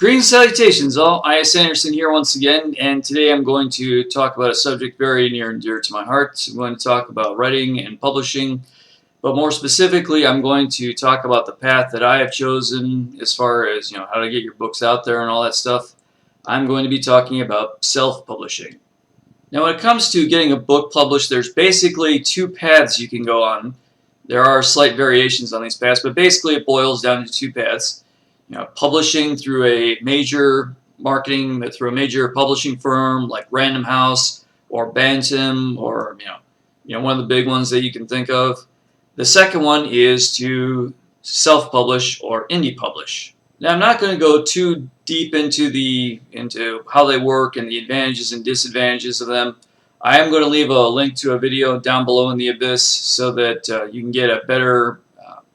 Greetings, salutations all. I.S. Anderson here once again, and today I'm going to talk about a subject very near and dear to my heart. I'm going to talk about writing and publishing, but more specifically, I'm going to talk about the path that I have chosen as far as how to get your books out there and all that stuff. I'm going to be talking about self-publishing. Now, when it comes to getting a book published, there's basically two paths you can go on. There are slight variations on these paths, but basically it boils down to two paths. Publishing through a major publishing firm like Random House or Bantam or one of the big ones that you can think of. The second one is to self-publish or indie publish. Now, I'm not going to go too deep into how they work and the advantages and disadvantages of them. I am going to leave a link to a video down below in the abyss so that you can get a better,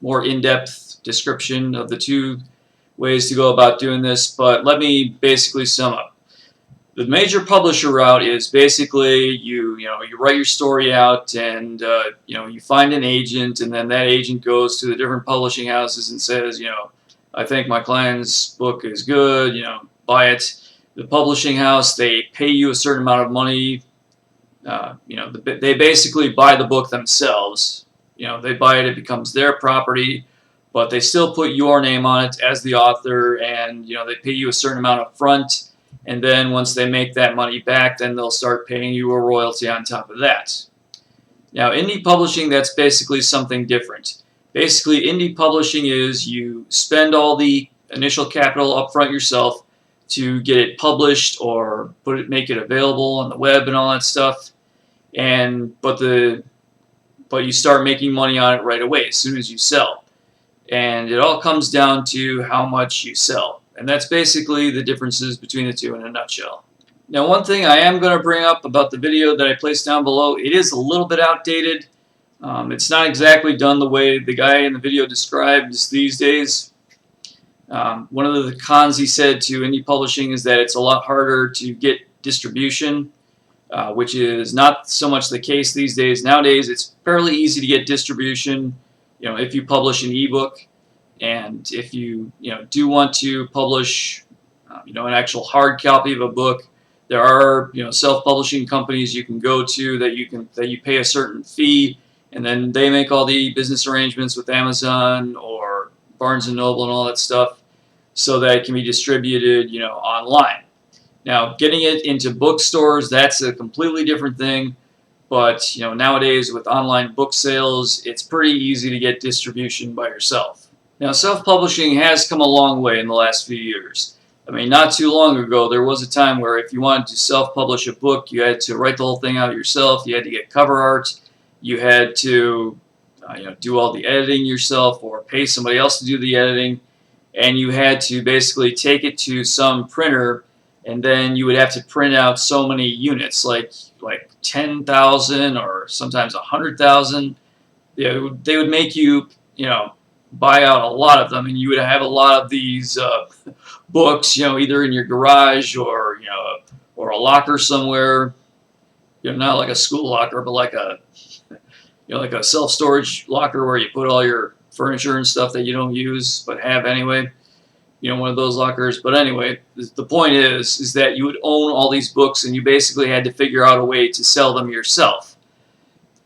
more in-depth description of the two ways to go about doing this, but let me basically sum up. The major publisher route is basically you write your story out and you find an agent, and then that agent goes to the different publishing houses and says, I think my client's book is good, buy it. The publishing house, they pay you a certain amount of money. They basically buy the book themselves. They buy it, it becomes their property, but they still put your name on it as the author, and they pay you a certain amount up front, and then once they make that money back, then they'll start paying you a royalty on top of that. Now, indie publishing, that's basically something different. Basically, indie publishing is you spend all the initial capital up front yourself to get it published or make it available on the web and all that stuff, but you start making money on it right away as soon as you sell. And it all comes down to how much you sell. And that's basically the differences between the two in a nutshell. Now, one thing I am going to bring up about the video that I placed down below, it is a little bit outdated. It's not exactly done the way the guy in the video describes these days. One of the cons he said to indie publishing is that it's a lot harder to get distribution, which is not so much the case these days. Nowadays, it's fairly easy to get distribution. If you publish an ebook, and if you do want to publish an actual hard copy of a book, there are self-publishing companies you can go to that you pay a certain fee, and then they make all the business arrangements with Amazon or Barnes and Noble and all that stuff, so that it can be distributed online. Now, getting it into bookstores, that's a completely different thing. But nowadays with online book sales, it's pretty easy to get distribution by yourself. Now, self-publishing has come a long way in the last few years. I mean, not too long ago, there was a time where if you wanted to self-publish a book, you had to write the whole thing out yourself. You had to get cover art. You had to do all the editing yourself or pay somebody else to do the editing. And you had to basically take it to some printer, and then you would have to print out so many units, like 10,000 or sometimes 100,000. They would make you, buy out a lot of them, and you would have a lot of these books, either in your garage or a locker somewhere. Not like a school locker, but like a like a self-storage locker where you put all your furniture and stuff that you don't use but have anyway. One of those lockers. But anyway, the point is that you would own all these books, and you basically had to figure out a way to sell them yourself.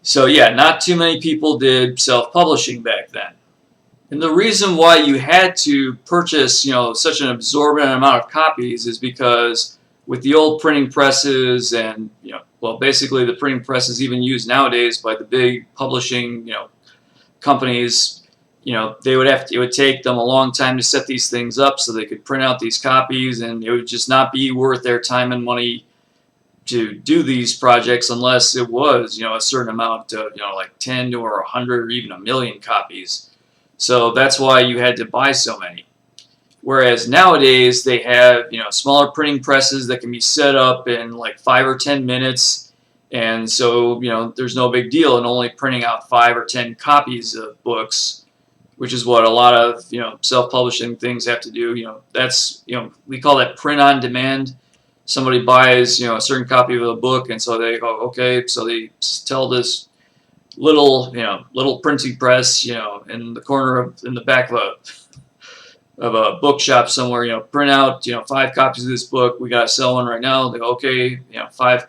So yeah, not too many people did self-publishing back then. And the reason why you had to purchase, such an absorbent amount of copies is because with the old printing presses and, basically the printing presses even used nowadays by the big publishing, companies, it would take them a long time to set these things up so they could print out these copies, and it would just not be worth their time and money to do these projects unless it was, a certain amount of, like 10 or 100 or even 1,000,000 copies. So that's why you had to buy so many. Whereas nowadays they have, smaller printing presses that can be set up in like 5 or 10 minutes, and so, there's no big deal in only printing out 5 or 10 copies of books, which is what a lot of self-publishing things have to do. That's we call that print on demand. Somebody buys a certain copy of a book, and so they go, okay, so they tell this little printing press in the corner in the back of of a bookshop somewhere, print out, 5 copies of this book. We got to sell one right now. They go, okay, 5.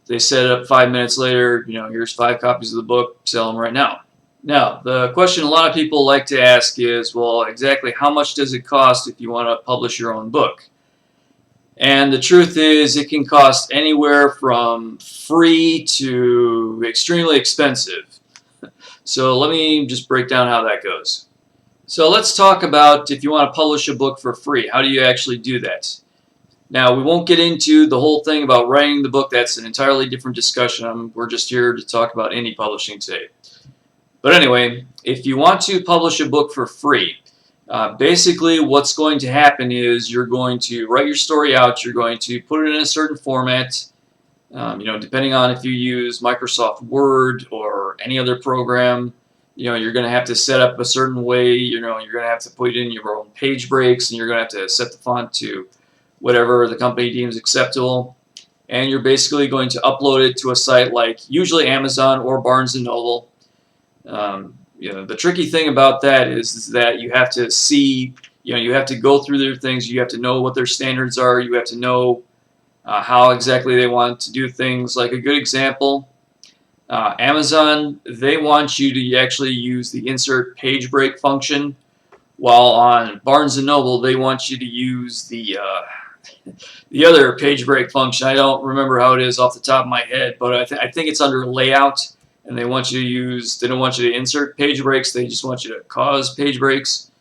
They set it up 5 minutes later. Here's 5 copies of the book. Sell them right now. Now, the question a lot of people like to ask is, well, exactly how much does it cost if you want to publish your own book? And the truth is, it can cost anywhere from free to extremely expensive. So let me just break down how that goes. So let's talk about if you want to publish a book for free. How do you actually do that? Now, we won't get into the whole thing about writing the book. That's an entirely different discussion. We're just here to talk about indie publishing today. But anyway, if you want to publish a book for free, basically what's going to happen is you're going to write your story out. You're going to put it in a certain format. Depending on if you use Microsoft Word or any other program, you're going to have to set up a certain way. You're going to have to put in your own page breaks, and you're going to have to set the font to whatever the company deems acceptable. And you're basically going to upload it to a site like usually Amazon or Barnes & Noble. The tricky thing about that is that you have to see, you have to go through their things. You have to know what their standards are. You have to know how exactly they want to do things. Like a good example, Amazon, they want you to actually use the insert page break function, while on Barnes & Noble, they want you to use the other page break function. I don't remember how it is off the top of my head, but I think it's under layout. And they want you to use, they don't want you to insert page breaks, they just want you to cause page breaks.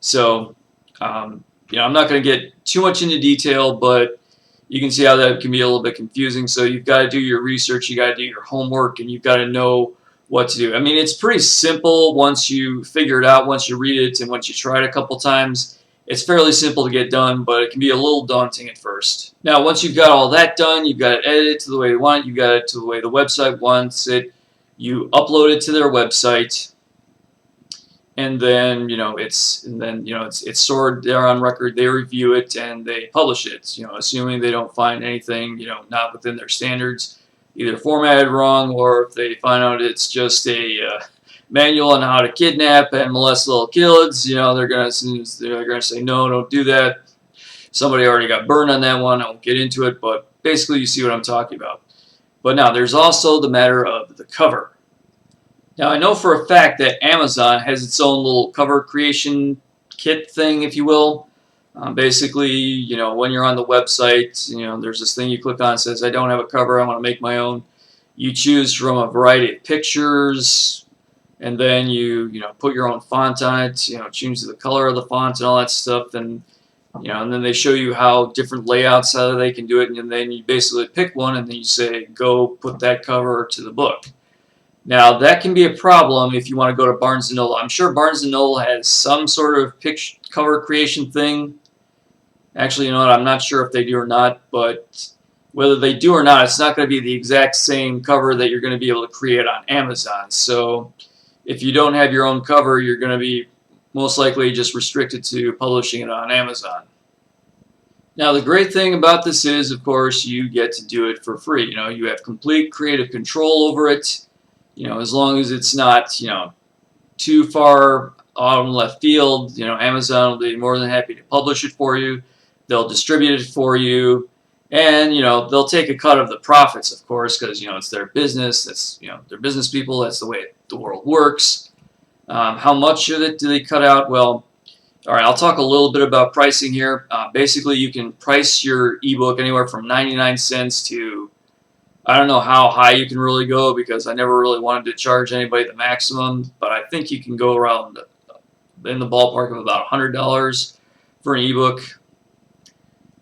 So, I'm not going to get too much into detail, but you can see how that can be a little bit confusing. So you've got to do your research, you got to do your homework, and you've got to know what to do. I mean, it's pretty simple once you figure it out, once you read it, and once you try it a couple times. It's fairly simple to get done, but it can be a little daunting at first. Now, once you've got all that done, you've got to edit it to the way you want it, you've got it to the way the website wants it. You upload it to their website, and then it's stored there on record. They review it and they publish it. Assuming they don't find anything not within their standards, either formatted wrong, or if they find out it's just a manual on how to kidnap and molest little kids. They're gonna say no, don't do that. Somebody already got burned on that one. I won't get into it, but basically you see what I'm talking about. But now there's also the matter of the cover. Now I know for a fact that Amazon has its own little cover creation kit thing, if you will. Basically, when you're on the website, there's this thing you click on that says, I don't have a cover, I want to make my own. You choose from a variety of pictures, and then you put your own font on it, choose the color of the font and all that stuff, and then they show you how different layouts, how they can do it, and then you basically pick one, and then you say, go put that cover to the book. Now, that can be a problem if you want to go to Barnes & Noble. I'm sure Barnes & Noble has some sort of cover creation thing. Actually, I'm not sure if they do or not, but whether they do or not, it's not going to be the exact same cover that you're going to be able to create on Amazon. So if you don't have your own cover, you're going to be most likely just restricted to publishing it on Amazon. Now, the great thing about this is, of course, you get to do it for free. You have complete creative control over it. As long as it's not, too far out in left field, Amazon will be more than happy to publish it for you. They'll distribute it for you, and they'll take a cut of the profits, of course, because it's their business. That's they're business people. That's the way the world works. How much of it do they cut out? Well, all right, I'll talk a little bit about pricing here. Basically, you can price your ebook anywhere from 99 cents to, I don't know how high you can really go, because I never really wanted to charge anybody the maximum, but I think you can go around in the ballpark of about $100 for an ebook.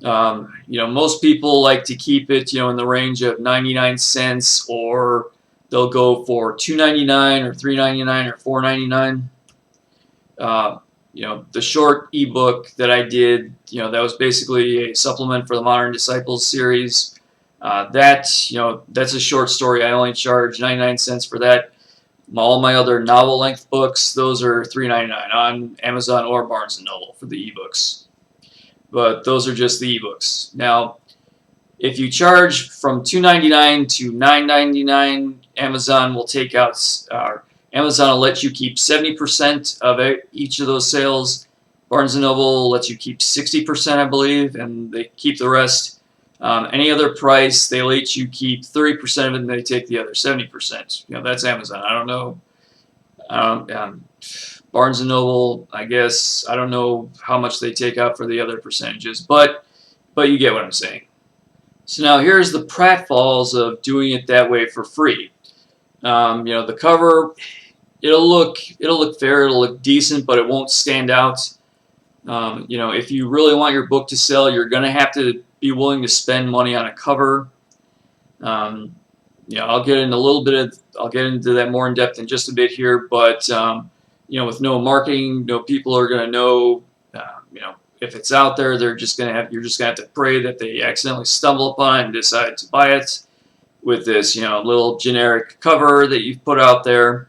Most people like to keep it, in the range of 99 cents, or they'll go for $2.99 or $3.99 or $4.99. The short ebook that I did, that was basically a supplement for the Modern Disciples series. That's a short story. I only charge 99 cents for that. All my other novel-length books, those are $3.99 on Amazon or Barnes & Noble for the ebooks. But those are just the ebooks. Now, if you charge from $2.99 to $9.99, Amazon will take out. Amazon will let you keep 70% of each of those sales. Barnes & Noble lets you keep 60%, I believe, and they keep the rest. Any other price, they let you keep 30% of it, and they take the other 70%. You know, that's Amazon. I don't know. Barnes & Noble, I guess, I don't know how much they take out for the other percentages, but you get what I'm saying. So now here's the pratfalls of doing it that way for free. You know, the cover, it'll look fair, it'll look decent, but it won't stand out. You know, if you really want your book to sell, you're going to have to be willing to spend money on a cover. You know, I'll get into that more in depth in just a bit here, but you know, with no marketing, no people are going to know. You know, if it's out there, you're just going to have to pray that they accidentally stumble upon it and decide to buy it with this, you know, little generic cover that you've put out there.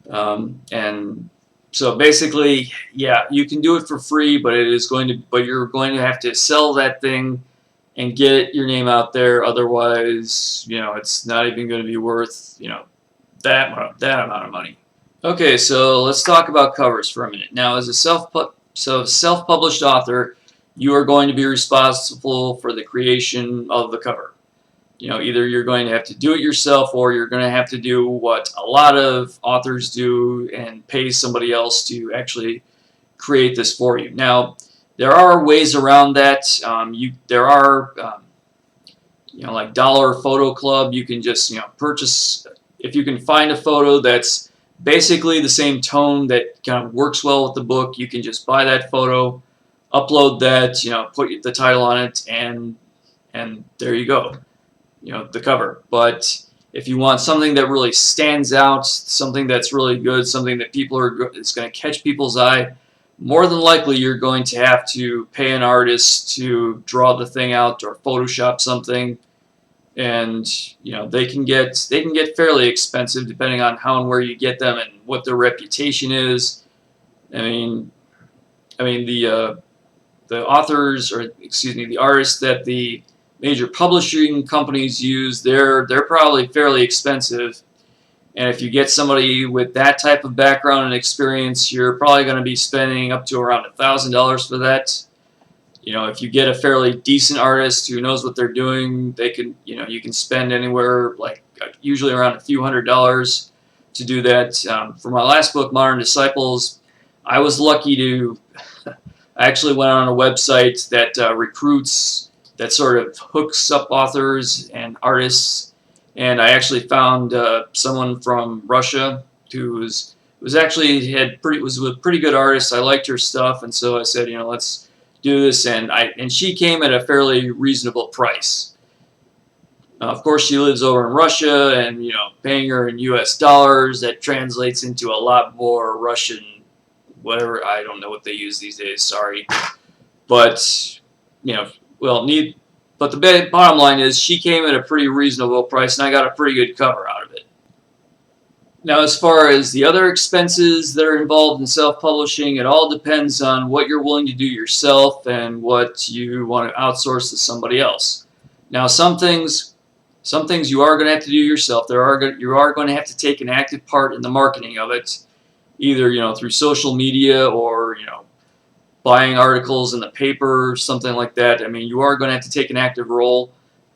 And so basically, yeah, you can do it for free, but you're going to have to sell that thing and get your name out there. Otherwise, you know, it's not even going to be worth, you know, that amount of money. Okay, so let's talk about covers for a minute. Now, as a self-published author, you are going to be responsible for the creation of the cover. You know, either you're going to have to do it yourself, or you're going to have to do what a lot of authors do and pay somebody else to actually create this for you. Now, there are ways around that. There are, you know, like Dollar Photo Club. You can just, you know, purchase, if you can find a photo that's basically the same tone that kind of works well with the book, you can just buy that photo, upload that, you know, put the title on it, and there you go. You know, the cover. But if you want something that really stands out, something that's really good, something that it's going to catch people's eye, more than likely you're going to have to pay an artist to draw the thing out or Photoshop something, and you know, they can get fairly expensive depending on how and where you get them and what their reputation is. I mean the authors, or excuse me, the artists that the major publishing companies use, they're probably fairly expensive. And if you get somebody with that type of background and experience, you're probably going to be spending up to around $1,000 for that. You know, if you get a fairly decent artist who knows what they're doing, they can, you know, you can spend anywhere, like usually around a few $100s to do that. For my last book, Modern Disciples, I was lucky to I actually went on a website that recruits, that sort of hooks up authors and artists, and I actually found someone from Russia who was a pretty good artist. I liked her stuff, and so I said, you know, let's do this, and she came at a fairly reasonable price. Of course, she lives over in Russia, and you know, paying her in U.S. dollars, that translates into a lot more Russian, whatever, I don't know what they use these days. Sorry, but you know. But the bottom line is she came at a pretty reasonable price, and I got a pretty good cover out of it. Now, as far as the other expenses that are involved in self-publishing, it all depends on what you're willing to do yourself and what you want to outsource to somebody else. Now, some things you are going to have to do yourself. You are going to have to take an active part in the marketing of it, either, you know, through social media or, you know, buying articles in the paper, something like that. I mean, you are going to have to take an active role,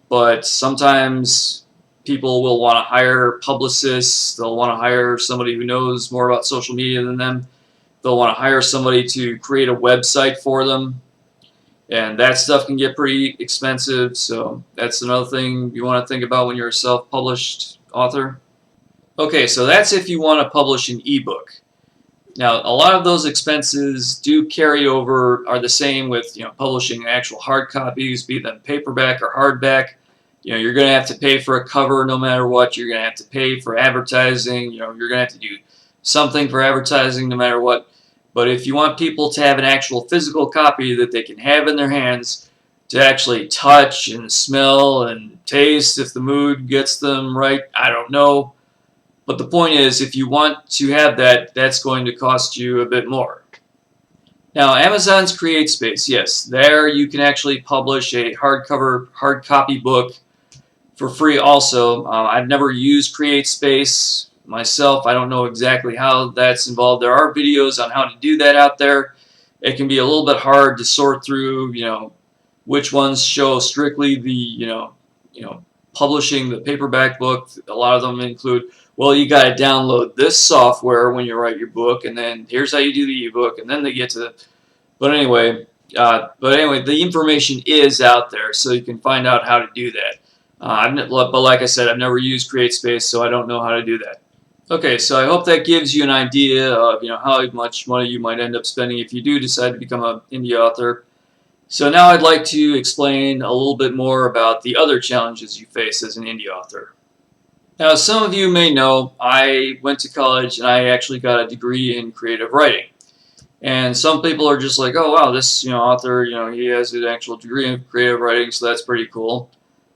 but sometimes people will want to hire publicists. They'll want to hire somebody who knows more about social media than them. They'll want to hire somebody to create a website for them, and that stuff can get pretty expensive. So that's another thing you want to think about when you're a self-published author. Okay, so that's if you want to publish an ebook. Now, a lot of those expenses do carry over, are the same with, you know, publishing actual hard copies, be them paperback or hardback. You know, you're going to have to pay for a cover no matter what. You're going to have to pay for advertising. You know, you're going to have to do something for advertising no matter what. But if you want people to have an actual physical copy that they can have in their hands to actually touch and smell and taste if the mood gets them right, I don't know. But the point is, if you want to have that, that's going to cost you a bit more. Now, Amazon's CreateSpace, yes, there you can actually publish a hard copy book for free also. I've never used CreateSpace. myself. I don't know exactly how that's involved. There are videos on how to do that out there. It can be a little bit hard to sort through, which ones show strictly the, publishing the paperback book. A lot of them include, well, you got to download this software when you write your book, and then here's how you do the ebook, and then they get to the. But anyway, the information is out there, so you can find out how to do that. But like I said, I've never used CreateSpace, so I don't know how to do that. Okay, so I hope that gives you an idea of how much money you might end up spending if you do decide to become an indie author. So now I'd like to explain a little bit more about the other challenges you face as an indie author. Now, some of you may know I went to college and I actually got a degree in creative writing. And some people are just like, oh wow, this author, he has an actual degree in creative writing, so that's pretty cool.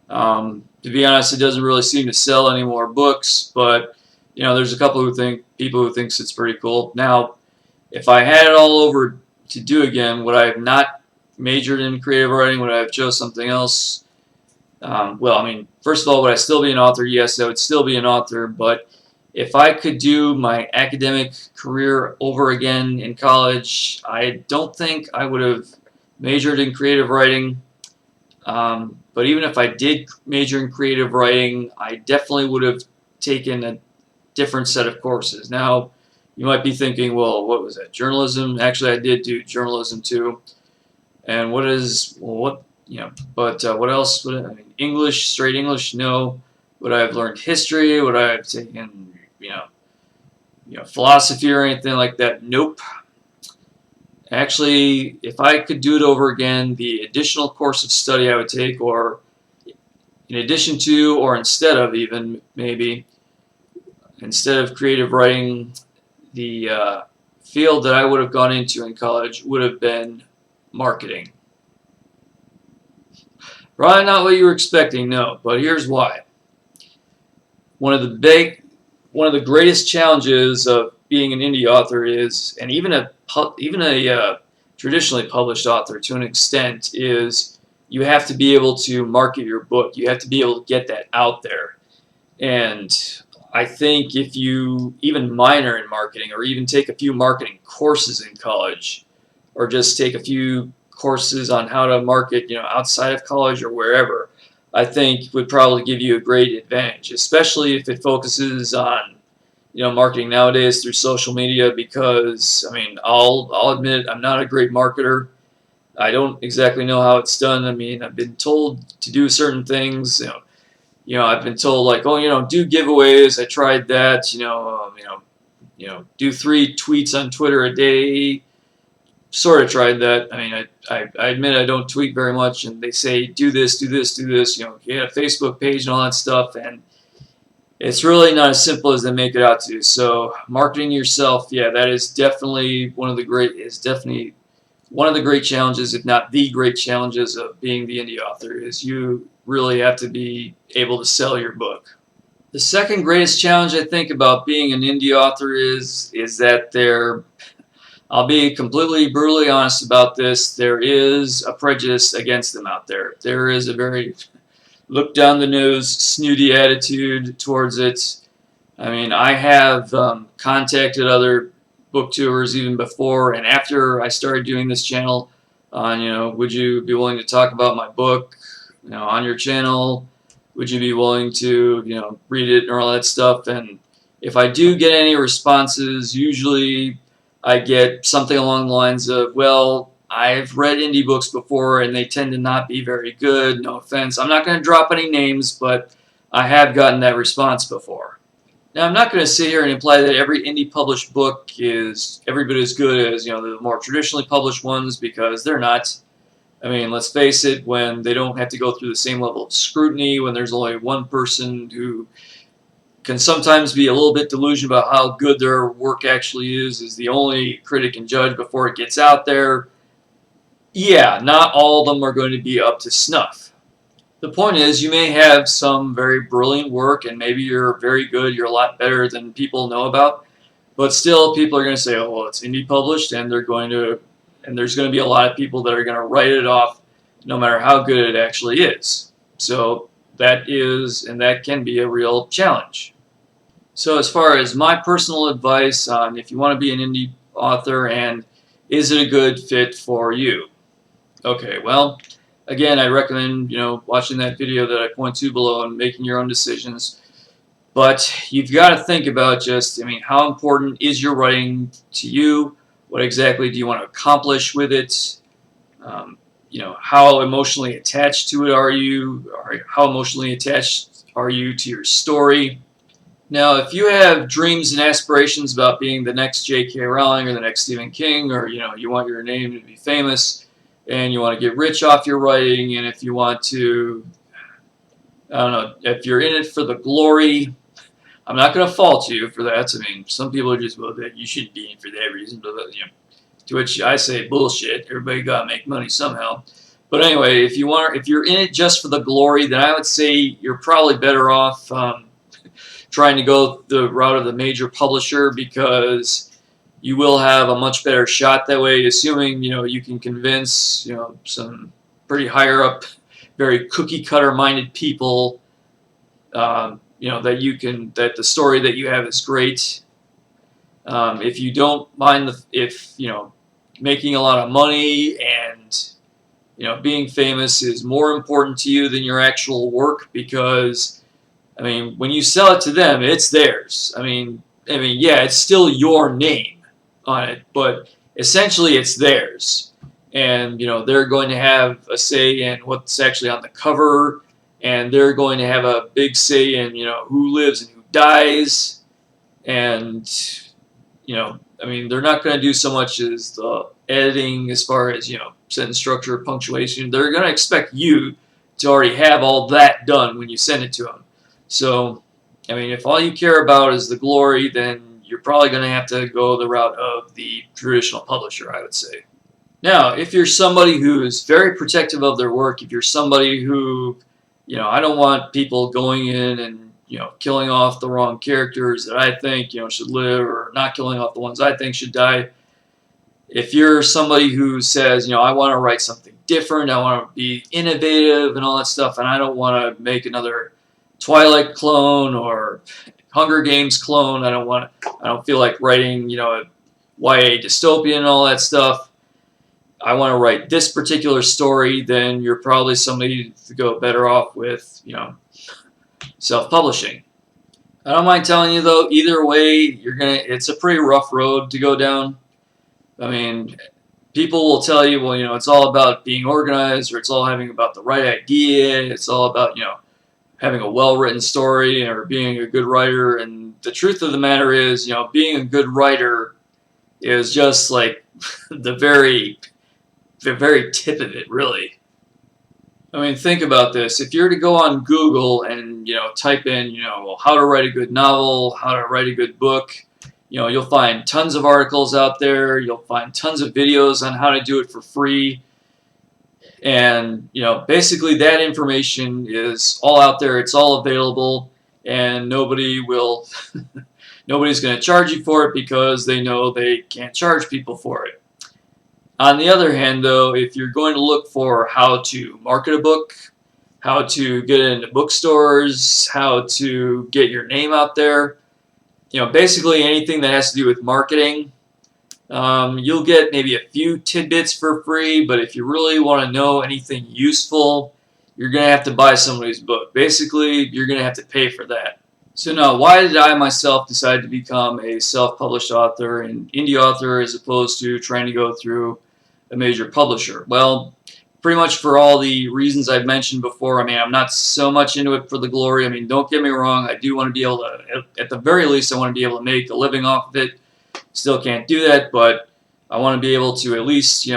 To be honest, it doesn't really seem to sell any more books, but there's a couple people who thinks it's pretty cool. Now, if I had it all over to do again, would I have not majored in creative writing? Would I have chose something else? Well, I mean, first of all, would I still be an author? Yes, I would still be an author, but if I could do my academic career over again in college, I don't think I would have majored in creative writing. But even if I did major in creative writing, I definitely would have taken a different set of courses. Now, you might be thinking, well, what was that, journalism? Actually, I did do journalism too. And what else would I mean, English, straight English, no. Would I have learned history? Would I have taken, philosophy or anything like that? Nope. Actually, if I could do it over again, the additional course of study I would take, or in addition to, or instead of even, maybe, instead of creative writing, the field that I would have gone into in college would have been marketing. Probably not what you were expecting, no, but here's why. One of the greatest challenges of being an indie author is, and even a traditionally published author to an extent, is you have to be able to market your book. You have to be able to get that out there. And I think if you even minor in marketing, or even take a few marketing courses in college, or just take a few courses on how to market, outside of college or wherever, I think would probably give you a great advantage, especially if it focuses on, marketing nowadays through social media, because, I mean, I'll admit I'm not a great marketer. I don't exactly know how it's done. I mean, I've been told to do certain things, I've been told, like, oh, do giveaways. I tried that, do 3 tweets on Twitter a day. Sort of tried that. I mean, I admit I don't tweet very much, and they say do this, do this, do this. You get a Facebook page and all that stuff, and it's really not as simple as they make it out to. So marketing yourself, yeah, that is definitely one of the great challenges, if not the great challenges of being the indie author, is you really have to be able to sell your book. The second greatest challenge I think about being an indie author is that I'll be completely brutally honest about this, there is a prejudice against them out there. There is a very look down the nose, snooty attitude towards it. I mean, I have contacted other booktubers even before and after I started doing this channel on, would you be willing to talk about my book, on your channel? Would you be willing to, read it and all that stuff? And if I do get any responses, usually I get something along the lines of, well, I've read indie books before and they tend to not be very good, no offense. I'm not going to drop any names, but I have gotten that response before. Now, I'm not going to sit here and imply that every indie published book is every bit as good as, the more traditionally published ones, because they're not. I mean, let's face it, when they don't have to go through the same level of scrutiny, when there's only one person who can sometimes be a little bit delusional about how good their work actually is the only critic and judge before it gets out there, yeah, not all of them are going to be up to snuff. The point is, you may have some very brilliant work, and maybe you're very good, you're a lot better than people know about, but still people are going to say, oh, well, it's indie published, and there's going to be a lot of people that are going to write it off no matter how good it actually is. So that can be a real challenge. So as far as my personal advice on if you want to be an indie author and is it a good fit for you? Okay, well, again, I recommend, watching that video that I point to below and making your own decisions. But you've got to think about just, how important is your writing to you? What exactly do you want to accomplish with it? How emotionally attached to it are you? Or how emotionally attached are you to your story? Now, if you have dreams and aspirations about being the next J.K. Rowling or the next Stephen King, or you want your name to be famous, and you want to get rich off your writing, and if you want to, I don't know, if you're in it for the glory, I'm not going to fault you for that. Some people are just, well, that you shouldn't be in for that reason, but to which I say bullshit. Everybody got to make money somehow. But anyway, if you're in it just for the glory, then I would say you're probably better off trying to go the route of the major publisher, because you will have a much better shot that way, assuming you can convince some pretty higher up, very cookie cutter minded people that that the story that you have is great. If you don't mind if making a lot of money and being famous is more important to you than your actual work, because when you sell it to them, it's theirs. Yeah, it's still your name on it, but essentially it's theirs. And, they're going to have a say in what's actually on the cover, and they're going to have a big say in, who lives and who dies. And, they're not going to do so much as the editing as far as, sentence structure, punctuation. They're going to expect you to already have all that done when you send it to them. So, if all you care about is the glory, then you're probably going to have to go the route of the traditional publisher, I would say. Now, if you're somebody who's very protective of their work, if you're somebody who, I don't want people going in and, killing off the wrong characters that I think, should live, or not killing off the ones I think should die. If you're somebody who says, I want to write something different, I want to be innovative and all that stuff, and I don't want to make another Twilight clone or Hunger Games clone. I don't feel like writing, a YA dystopian and all that stuff. I want to write this particular story, then you're probably somebody to go better off with, self-publishing. I don't mind telling you though, either way, it's a pretty rough road to go down. People will tell you, well, it's all about being organized, or it's all having about the right idea, it's all about, having a well-written story or being a good writer. And the truth of the matter is, being a good writer is just like the very tip of it, really. Think about this. If you're to go on Google and, type in, how to write a good novel, how to write a good book, you'll find tons of articles out there. You'll find tons of videos on how to do it for free. And, basically that information is all out there. It's all available, and nobody's going to charge you for it because they know they can't charge people for it. On the other hand, though, if you're going to look for how to market a book, how to get it into bookstores, how to get your name out there, basically anything that has to do with marketing, you'll get maybe a few tidbits for free, but if you really want to know anything useful, you're going to have to buy somebody's book. Basically, you're going to have to pay for that. So now, why did I myself decide to become a self-published author and indie author as opposed to trying to go through a major publisher? Well, pretty much for all the reasons I've mentioned before. I'm not so much into it for the glory. Don't get me wrong. I do want to be able to, at the very least, I want to be able to make a living off of it. Still can't do that, but I want to be able to at least,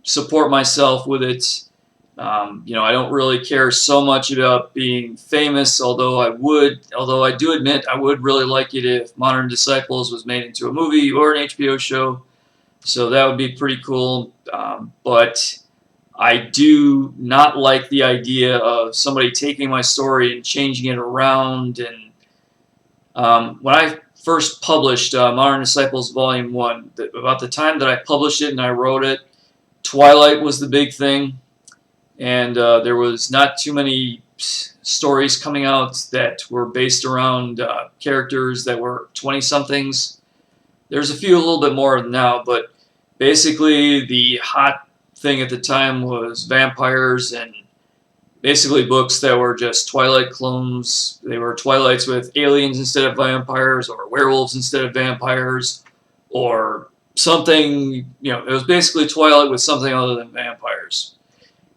support myself with it. I don't really care so much about being famous, although I do admit I would really like it if Modern Disciples was made into a movie or an HBO show. So that would be pretty cool. But I do not like the idea of somebody taking my story and changing it around. And when I first published Modern Disciples Volume 1, about the time that I published it and I wrote it, Twilight was the big thing. And there was not too many stories coming out that were based around characters that were 20-somethings. There's a few a little bit more now, but basically the hot thing at the time was vampires, and basically books that were just Twilight clones. They were Twilights with aliens instead of vampires, or werewolves instead of vampires, or something, it was basically Twilight with something other than vampires.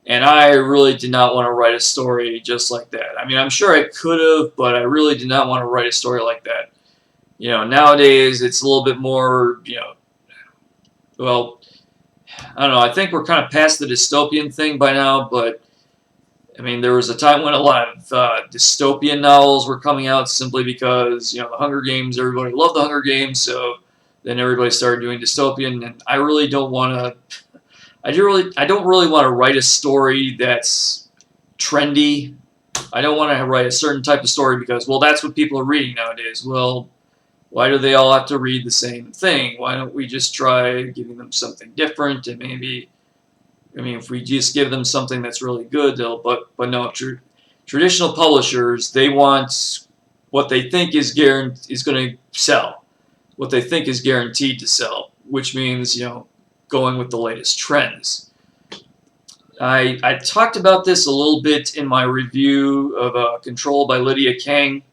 And I really did not want to write a story just like that. I mean, I'm sure I could have, but I really did not want to write a story like that. Nowadays it's a little bit more, well, I don't know, I think we're kind of past the dystopian thing by now, but I mean, there was a time when a lot of dystopian novels were coming out simply because, the Hunger Games, everybody loved the Hunger Games, so then everybody started doing dystopian, and I really don't want to, I don't really want to write a story that's trendy. I don't want to write a certain type of story because, well, that's what people are reading nowadays. Well, why do they all have to read the same thing? Why don't we just try giving them something different, and maybe, I mean, if we just give them something that's really good, they'll, but no, traditional publishers, they want what they think is going to sell, what they think is guaranteed to sell, which means, going with the latest trends. I talked about this a little bit in my review of Control by Lydia Kang.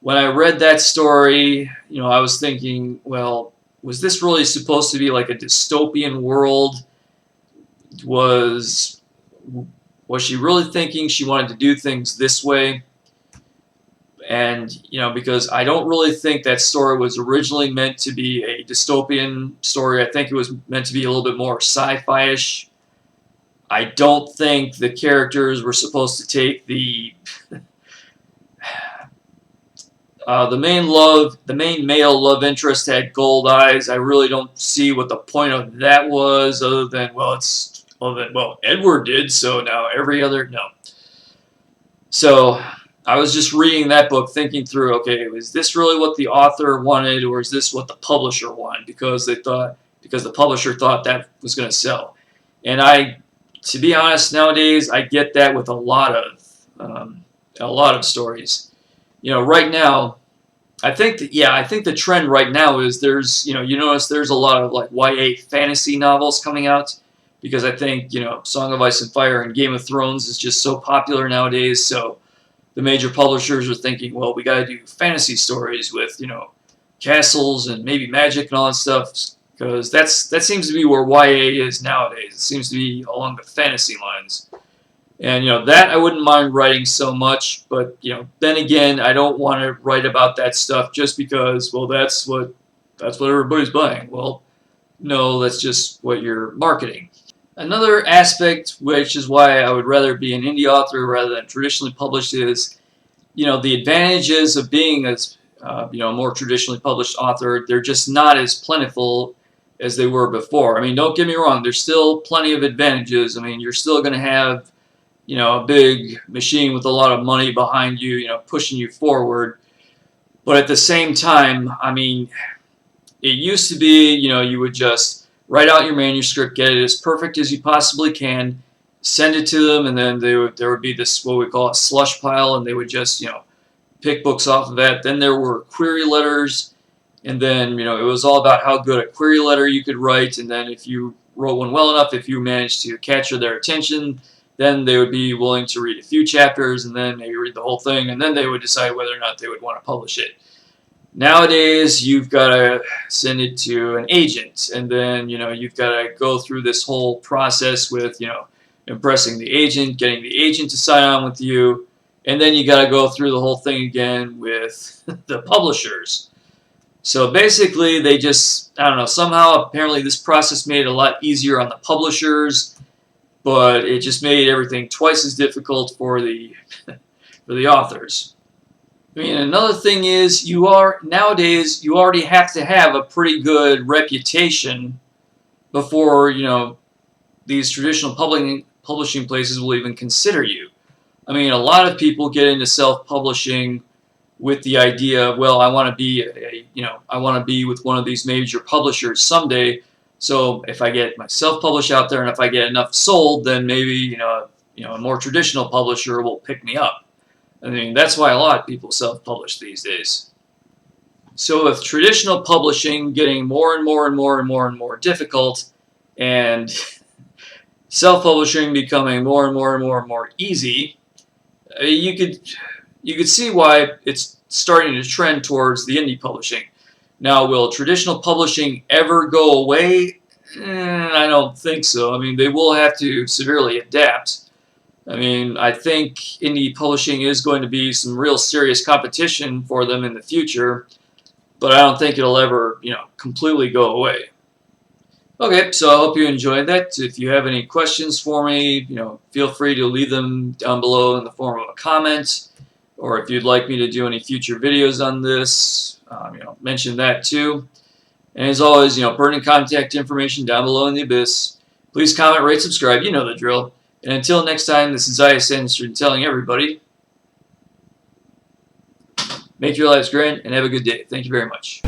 When I read that story, I was thinking, well, was this really supposed to be like a dystopian world? Was she really thinking she wanted to do things this way? And, because I don't really think that story was originally meant to be a dystopian story. I think it was meant to be a little bit more sci-fi-ish. I don't think the characters were supposed to take the the main male love interest had gold eyes. I really don't see what the point of that was, other than, well, Edward did, so now every other, no. So I was just reading that book thinking through, okay, is this really what the author wanted, or is this what the publisher wanted? Because the publisher thought that was going to sell. And to be honest, nowadays I get that with a lot of stories. Right now, I think the trend right now is there's, you notice there's a lot of like YA fantasy novels coming out, because I think, Song of Ice and Fire and Game of Thrones is just so popular nowadays. So the major publishers are thinking, well, we got to do fantasy stories with, castles and maybe magic and all that stuff, because that seems to be where YA is nowadays. It seems to be along the fantasy lines. And, that I wouldn't mind writing so much, but, then again, I don't want to write about that stuff just because, well, that's what everybody's buying. Well, no, that's just what you're marketing. Another aspect, which is why I would rather be an indie author rather than traditionally published, is, the advantages of being a, more traditionally published author. They're just not as plentiful as they were before. I mean, don't get me wrong, there's still plenty of advantages. I mean, you're still going to have, a big machine with a lot of money behind you, pushing you forward. But at the same time, I mean, it used to be, you would just write out your manuscript, get it as perfect as you possibly can, send it to them, and then there would be this, what we call a slush pile, and they would just, pick books off of that. Then there were query letters, and then, it was all about how good a query letter you could write, and then if you wrote one well enough, if you managed to capture their attention, then they would be willing to read a few chapters, and then maybe read the whole thing, and then they would decide whether or not they would want to publish it. Nowadays, you've got to send it to an agent, and then, you've got to go through this whole process with, impressing the agent, getting the agent to sign on with you, and then you got to go through the whole thing again with the publishers. So basically, they just, I don't know, somehow apparently this process made it a lot easier on the publishers, but it just made everything twice as difficult for the authors. I mean, another thing is nowadays you already have to have a pretty good reputation before, these traditional publishing places will even consider you. I mean, a lot of people get into self-publishing with the idea of, well, I want to be with one of these major publishers someday. So if I get myself published out there, and if I get enough sold, then maybe, a more traditional publisher will pick me up. I mean, that's why a lot of people self-publish these days. So with traditional publishing getting more and more and more and more and more difficult, and self-publishing becoming more and more and more and more easy, you could see why it's starting to trend towards the indie publishing. Now, will traditional publishing ever go away? I don't think so. I mean, they will have to severely adapt. I mean, I think indie publishing is going to be some real serious competition for them in the future, but I don't think it'll ever, completely go away. Okay, so I hope you enjoyed that. If you have any questions for me, feel free to leave them down below in the form of a comment, or if you'd like me to do any future videos on this, mention that too. And as always, pertinent contact information down below in the abyss. Please comment, rate, subscribe. You know the drill. And until next time, this is Isaiah Sanderson telling everybody, make your lives great and have a good day. Thank you very much.